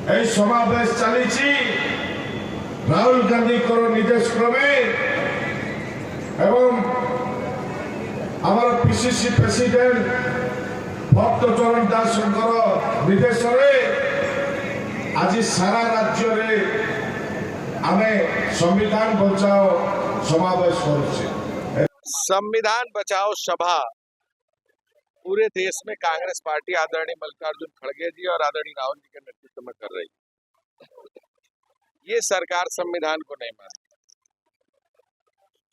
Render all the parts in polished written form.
समावेश चली राहुल गांधी निर्देश क्रमे एवं आमर पीसीसी प्रेसिडेंट भक्तचरण दास निर्देश आज सारा राज्य में आमे संविधान बचाओ समावेश कर संविधान बचाओ सभा पूरे देश में कांग्रेस पार्टी आदरणीय मल्लिकार्जुन खड़गे जी और आदरणीय राहुल जी के नेतृत्व में कर रही है। ये सरकार संविधान को नहीं मानती,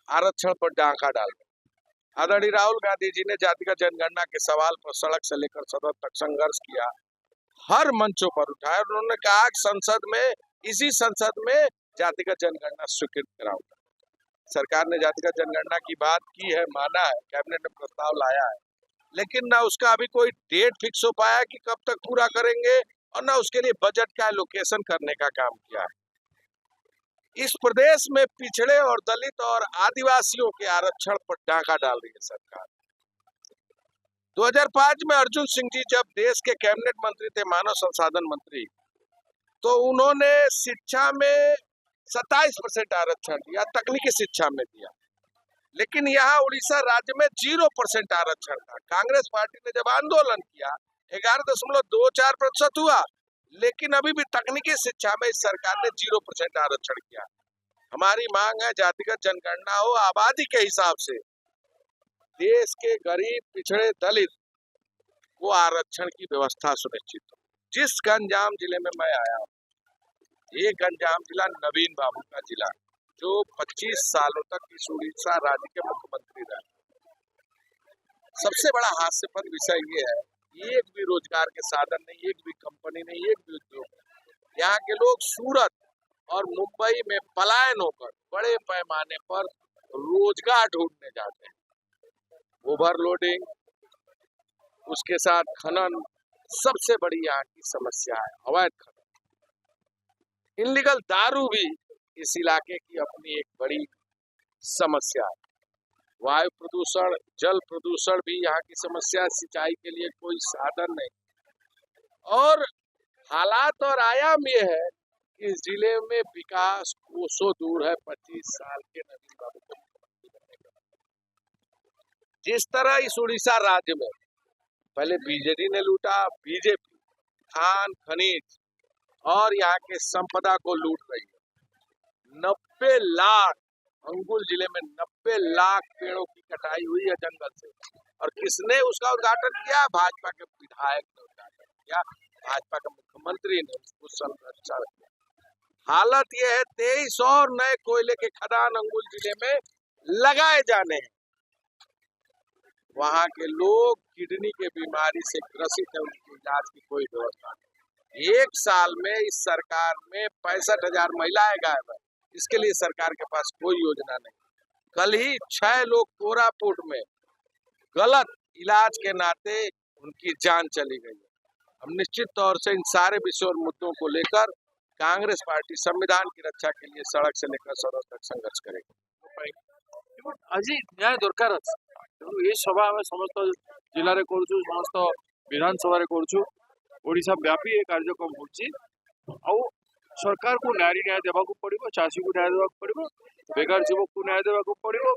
आरक्षण पर डाका डाल रही। आदरणीय राहुल गांधी जी ने जातिगत जनगणना के सवाल पर सड़क से लेकर सदन तक संघर्ष किया, हर मंचों पर उठाया। उन्होंने कहा कि संसद में, इसी संसद में जातिगत जनगणना स्वीकृत कराऊंगा। सरकार ने जातिगत जनगणना की बात की है, माना है, कैबिनेट में प्रस्ताव लाया है, लेकिन ना उसका अभी कोई डेट फिक्स हो पाया कि कब तक पूरा करेंगे और ना उसके लिए बजट का एलोकेशन करने का काम किया है। इस प्रदेश में पिछड़े और दलित और आदिवासियों के आरक्षण पर डाका डाल रही है सरकार। 2005 में अर्जुन सिंह जी जब देश के कैबिनेट मंत्री थे, मानव संसाधन मंत्री, तो उन्होंने शिक्षा में 27% आरक्षण दिया, तकनीकी शिक्षा में दिया, लेकिन यहाँ उड़ीसा राज्य में 0% आरक्षण था। कांग्रेस पार्टी ने जब आंदोलन किया 11.24% हुआ, लेकिन अभी भी तकनीकी शिक्षा में इस सरकार ने 0% आरक्षण किया। हमारी मांग है जातिगत जनगणना हो, आबादी के हिसाब से देश के गरीब पिछड़े दलित को आरक्षण की व्यवस्था सुनिश्चित हो। जिस गंजाम जिले में मैं आया हूँ, ये गंजाम जिला नवीन बाबू का जिला, जो 25 सालों तक इस उड़ीसा राज्य के मुख्यमंत्री रहे। सबसे बड़ा हास्यपद विषय ये है, एक भी रोजगार के साधन नहीं, एक भी कंपनी नहीं, एक भी उद्योग नहीं। यहाँ के लोग सूरत और मुंबई में पलायन होकर बड़े पैमाने पर रोजगार ढूंढने जाते हैं। ओवरलोडिंग, उसके साथ खनन, सबसे बड़ी यहाँ की समस्या है अवैध खनन। इनलीगल दारू भी इस इलाके की अपनी एक बड़ी समस्या है। वायु प्रदूषण, जल प्रदूषण भी यहाँ की समस्या। सिंचाई के लिए कोई साधन नहीं, और हालात और आयाम ये है कि इस जिले में विकास कोसों दूर है 25 साल के नवीन बाबू को मुख्यमंत्री बनने का। जिस तरह इस उड़ीसा राज्य में पहले बीजेडी ने लूटा, बीजेपी खान खनिज और यहाँ के संपदा को लूट रही है। 90 लाख, अंगुल जिले में 90 लाख पेड़ों की कटाई हुई है जंगल से, और किसने उसका उद्घाटन किया? भाजपा के विधायक ने उद्घाटन किया, भाजपा के मुख्यमंत्री ने उसको संरक्षण किया। हालत यह है 23 और नए कोयले के खदान अंगुल जिले में लगाए जाने हैं। वहां के लोग किडनी के बीमारी से ग्रसित है, उनके इलाज की कोई व्यवस्था नहीं। एक साल में इस सरकार में 65,000 महिलाएं गायब है, इसके लिए सरकार के पास कोई योजना नहीं। कल ही 6 लोग कोरापुट में गलत इलाज के नाते उनकी जान चली गई है। हम निश्चित तौर से इन सारे विषयों और मुद्दों को लेकर कांग्रेस पार्टी संविधान की रक्षा के लिए सड़क से लेकर सदन तक संघर्ष करेगी। आज न्याय दरकार अच्छे, तेणु ये सभा आम समस्त जिले में करूँ, समस्त विधानसभा करूँ, ओडिशा व्यापी ये कार्यक्रम हो। सरकार को न्याय देवा पड़ो, चाषी को न्याय देवा पड़ो, बेकार युवक को न्याय देवा पड़ो।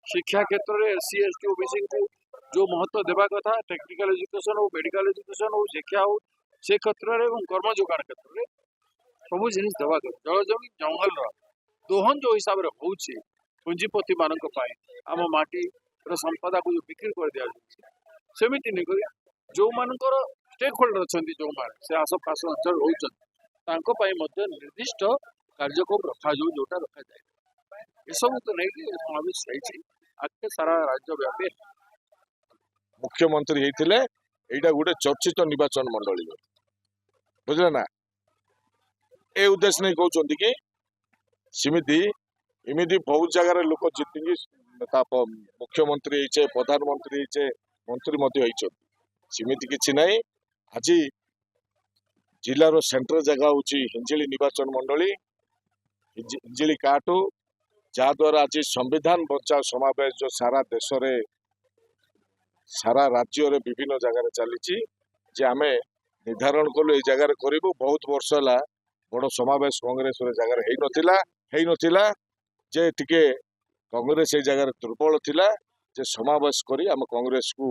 शिक्षा क्षेत्र में SC ST OBC को जो महत्व देवा कथा, टेक्निकल एजुकेशन हो, मेडिकल एजुकेशन हो, शिक्षा हो, से क्षेत्र में कर्म जोगाण क्षेत्र में सब जिन देवा जल जमी जंगल दोहन जो हिसाब से हो पुंजीपति मान आम माटी संपदा को जो बिक्री कर दिया सेमती नहीं जो मानकर स्टेक होल्डर अच्छा जो मैंने आसपास अंचल रोचे निर्दिष्ट कार्यक्रम रखा जोटा रखा जाए। ये सब तो नहीं समावेश आगे सारा राज्य व्यापी मुख्यमंत्री होते यहाँ गोटे चर्चित निर्वाचन मंडली बुझे ना, ए उद्देश्य नहीं कहते कि सिमिति इमिति बहुत जगह लोक जीति मुख्यमंत्री होइछे, प्रधानमंत्री होइछे, मंत्री मध्य होइछे, सिमिति किछि नहीं। आज जिलार सेंटर जगह हूँ हिंजिली निर्वाचन मंडली, हिंजिली काटू, जहाद्वारा आज संविधान बचाओ समावेश जो सारा देश रे सारा राज्य रे विभिन्न जगह चली आमे निर्धारण कलु ए जगार करू बहुत वर्ष है बड़ समावेश कांग्रेस जगार हेई नथिला जे टिके कांग्रेस ए जगार दुर्बल थिला जे समावेश करी आम कांग्रेस को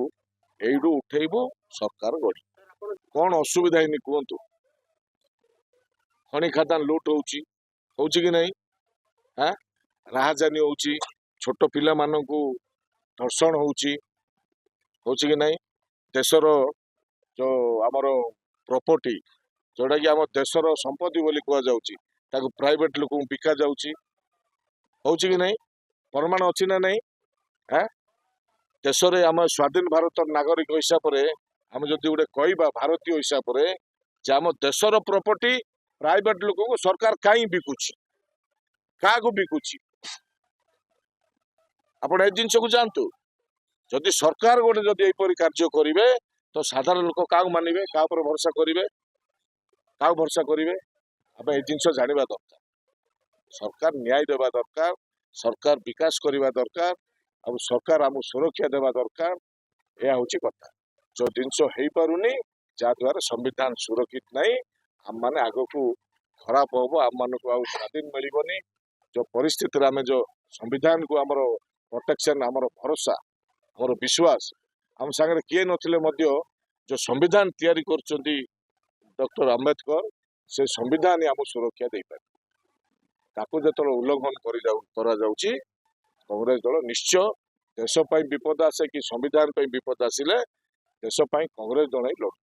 एडू उठेबू सरकार गढ़ी कौन असुविधा है कहतु खनि खादान लुट होची कि नहीं हाँ राहजानी होची छोट पिला मानकू धर्षण होची कि नहीं देशर जो आमर प्रॉपर्टी जोटा कि आम देशर संपत्ति बोली कह जाउची ताकू प्राइवेट लोक बिका जाउची होची कि नहीं प्रमाण अच्छी ना नहीं हाँ देश में आम स्वाधीन भारत नागरिक हिसाब से आम जदि गोटे कहवा भारतीय हिसाब से जे आम देशर प्रॉपर्टी प्राइवेट लोक को सरकार कहीं बिकुची क्या बिकुची आपण ए जिनस को जानतु जदि सरकार गोटे जदि यहपरी कार्य करेंगे तो साधारण लोक क्या मानवे क्या भरोसा करेंगे क्या भरोसा करेंगे आम ए जिनस जाना दरकार सरकार न्याय देवा दरकार सरकार विकास करने दरकार अब सरकार आम सुरक्षा देवा दरकार यह हूँ कथा जो जिनस हो पारुनी जहाद्वारा संविधान सुरक्षित नहीं आम मैंने आग को खराब हम आम मान को स्वाधीन मिलनी जो परिस्थिति आम जो संविधान को आमर प्रोटेक्शन आमर भरोसा आमर विश्वास आम सागर किए नथिले जो संविधान तैयारी करछंती डॉक्टर अंबेडकर से संविधान आम सुरक्षा दे पारे ताकू जो उल्लंघन करा जाउची कांग्रेस दल निश्चय देश विपद आसे कि संविधान विपद आसिले देश कांग्रेस दल ही लड़